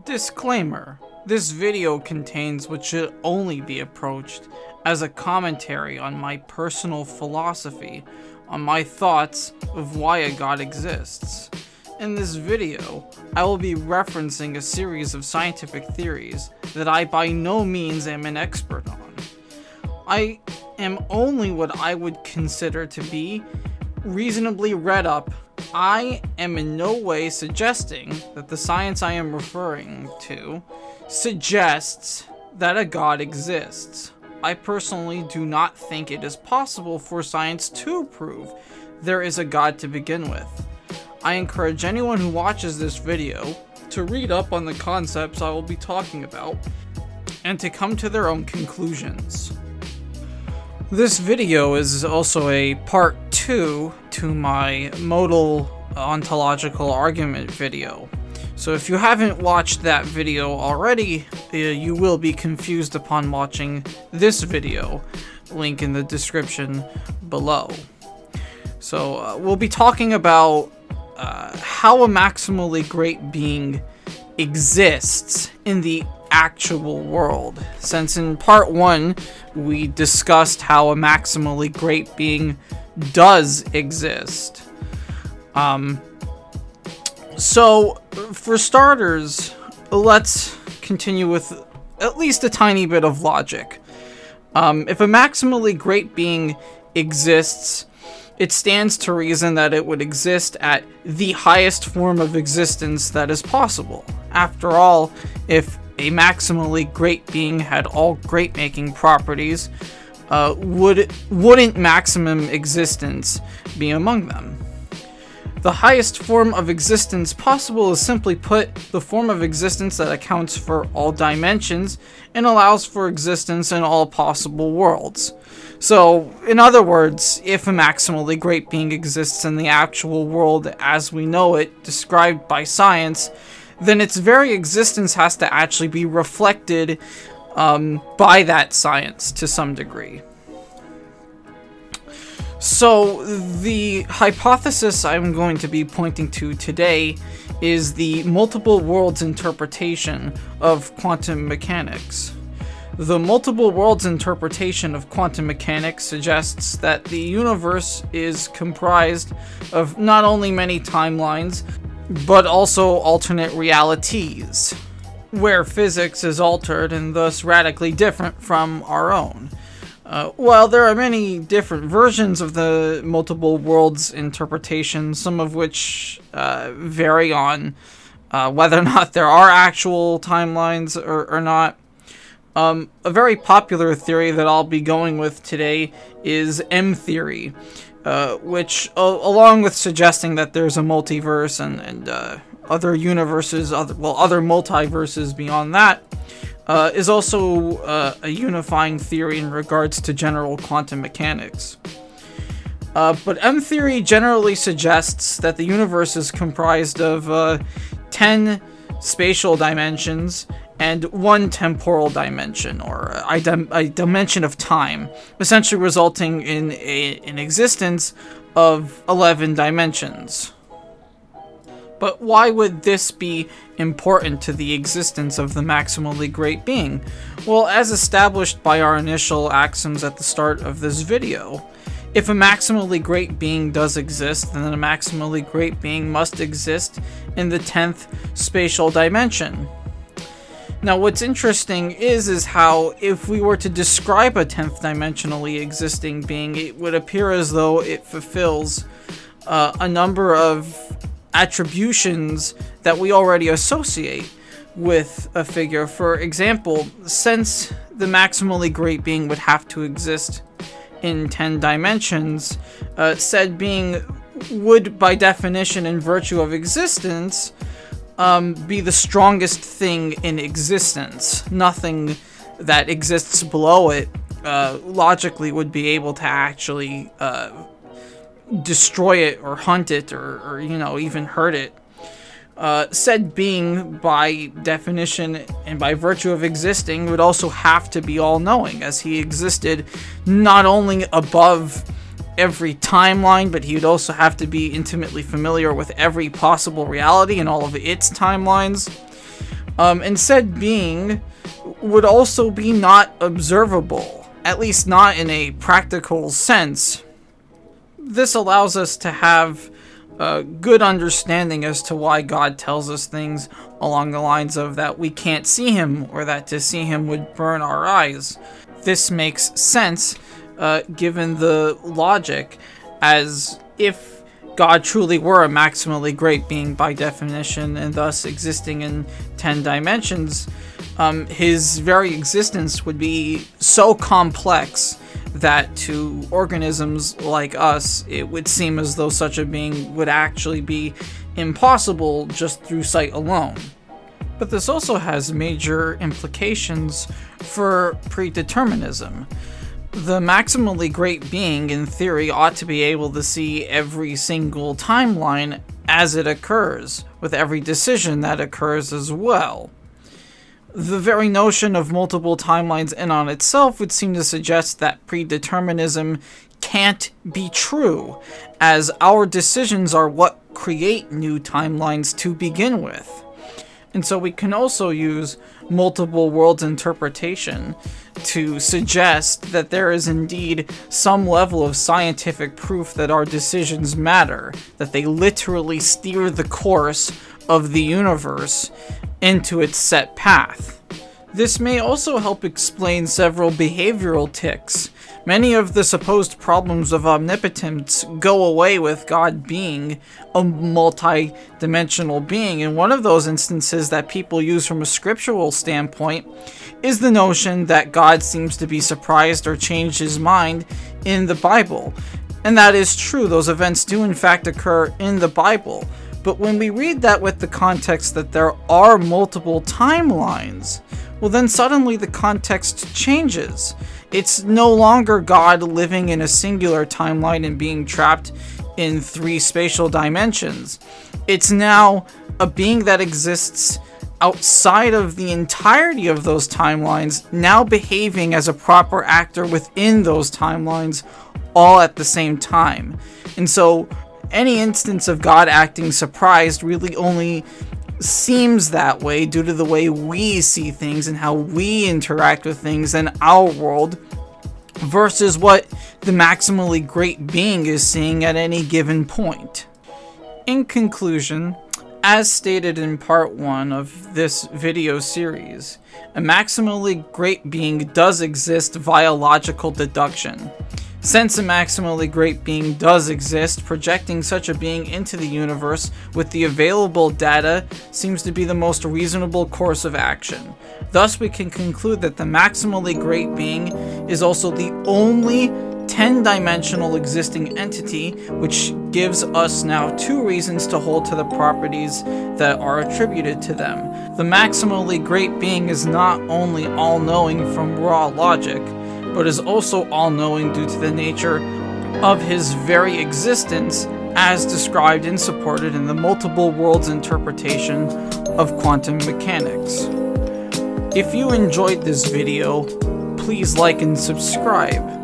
Disclaimer: this video contains what should only be approached as a commentary on my personal philosophy, on my thoughts of why a god exists. In this video, I will be referencing a series of scientific theories that I by no means am an expert on. I am only what I would consider to be reasonably read up. I am in no way suggesting that the science I am referring to suggests that a god exists. I personally do not think it is possible for science to prove there is a god to begin with. I encourage anyone who watches this video to read up on the concepts I will be talking about and to come to their own conclusions. This video is also a part 2 to my Modal Ontological Argument video. So if you haven't watched that video already, you will be confused upon watching this video. Link in the description below. So we'll be talking about how a maximally great being exists in the actual world, since in part 1 we discussed how a maximally great being does exist. So for starters, let's continue with at least a tiny bit of logic. If a maximally great being exists, it stands to reason that it would exist at the highest form of existence that is possible. After all, if a maximally great being had all great-making properties, wouldn't maximum existence be among them? The highest form of existence possible is, simply put, the form of existence that accounts for all dimensions and allows for existence in all possible worlds. So, in other words, if a maximally great being exists in the actual world as we know it, described by science, then its very existence has to actually be reflected by that science to some degree. So, the hypothesis I'm going to be pointing to today is the multiple worlds interpretation of quantum mechanics. The multiple worlds interpretation of quantum mechanics suggests that the universe is comprised of not only many timelines, but also alternate realities, where physics is altered and thus radically different from our own. While there are many different versions of the multiple worlds interpretation, some of which vary on whether or not there are actual timelines or not, a very popular theory that I'll be going with today is M theory, which, along with suggesting that there's a multiverse and other universes, other multiverses beyond that, is also a unifying theory in regards to general quantum mechanics. But M theory generally suggests that the universe is comprised of 10 spatial dimensions and 1 temporal dimension, or a dimension of time, essentially resulting in an existence of 11 dimensions. But why would this be important to the existence of the maximally great being? Well, as established by our initial axioms at the start of this video, if a maximally great being does exist, then a maximally great being must exist in the 10th spatial dimension. Now, what's interesting is how if we were to describe a 10th dimensionally existing being, it would appear as though it fulfills a number of attributions that we already associate with a figure. For example, since the maximally great being would have to exist in 10 dimensions, said being would, by definition and virtue of existence, be the strongest thing in existence. Nothing that exists below it logically would be able to actually destroy it or hunt it or you know, even hurt it. Said being, by definition and by virtue of existing, would also have to be all-knowing, as he existed not only above every timeline, but he would also have to be intimately familiar with every possible reality and all of its timelines. and said being would also be not observable, at least not in a practical sense. This allows us to have a good understanding as to why God tells us things along the lines of that we can't see him, or that to see him would burn our eyes. This makes sense given the logic, as if God truly were a maximally great being by definition, and thus existing in 10 dimensions, his very existence would be so complex that to organisms like us, it would seem as though such a being would actually be impossible just through sight alone. But this also has major implications for predeterminism. The maximally great being, in theory, ought to be able to see every single timeline as it occurs, with every decision that occurs as well. The very notion of multiple timelines in on itself would seem to suggest that predeterminism can't be true, as our decisions are what create new timelines to begin with. And so we can also use multiple worlds interpretation to suggest that there is indeed some level of scientific proof that our decisions matter, that they literally steer the course of the universe into its set path. This may also help explain several behavioral tics. Many of the supposed problems of omnipotence go away with God being a multi-dimensional being, and one of those instances that people use from a scriptural standpoint is the notion that God seems to be surprised or change his mind in the Bible. And that is true, those events do in fact occur in the Bible. But when we read that with the context that there are multiple timelines, well then suddenly the context changes. It's no longer God living in a singular timeline and being trapped in 3 spatial dimensions. It's now a being that exists outside of the entirety of those timelines, now behaving as a proper actor within those timelines, all at the same time. And so any instance of God acting surprised really only seems that way due to the way we see things and how we interact with things in our world, versus what the maximally great being is seeing at any given point. In conclusion, as stated in part 1 of this video series, a maximally great being does exist via logical deduction. Since a maximally great being does exist, projecting such a being into the universe with the available data seems to be the most reasonable course of action. Thus, we can conclude that the maximally great being is also the only 10-dimensional existing entity, which gives us now 2 reasons to hold to the properties that are attributed to them. The maximally great being is not only all-knowing from raw logic, but is also all-knowing due to the nature of his very existence, as described and supported in the multiple worlds interpretation of quantum mechanics. If you enjoyed this video, please like and subscribe.